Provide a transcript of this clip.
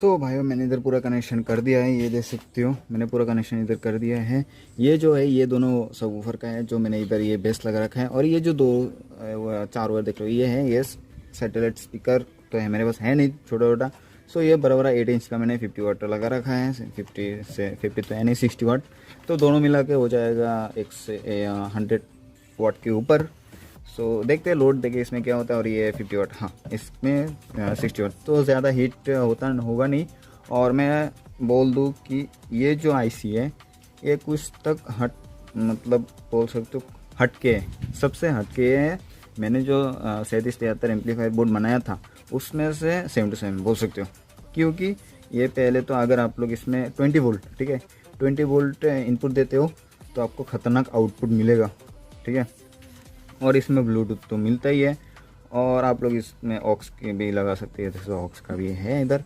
तो भाइयों मैंने इधर पूरा कनेक्शन कर दिया है, ये देख सकते हो मैंने पूरा कनेक्शन इधर कर दिया है। ये जो है ये दोनों सबवूफर का है, जो मैंने इधर ये बेस लगा रखा है। और ये जो दो चार वायर देख लो ये है, ये सैटेलाइट स्पीकर तो है मेरे पास, है नहीं छोटा छोटा। सो ये बराबर 8 इंच का मैंने 50 वाट लगा रखा है, 50 तो है नहीं 60 वाट। तो दोनों मिला के हो जाएगा 100 वाट के ऊपर। सो देखते हैं लोड देखिए इसमें क्या होता है। और ये 50 वाट, हाँ इसमें 60 वाट, तो ज़्यादा हीट होगा नहीं। और मैं बोल दूँ कि ये जो आईसी है ये कुछ तक मतलब बोल सकते हो हटके है, सबसे हटके है। मैंने जो 3773 एम्पलीफायर बोर्ड बनाया था उसमें से सेम टू सेम बोल सकते हो। क्योंकि ये पहले तो अगर आप लोग इसमें 20 वोल्ट, ठीक है 20 वोल्ट इनपुट देते हो तो आपको ख़तरनाक आउटपुट मिलेगा, ठीक है। और इसमें ब्लूटूथ तो मिलता ही है। और आप लोग इसमें ऑक्स के भी लगा सकते हैं, जैसे ऑक्स का भी है इधर।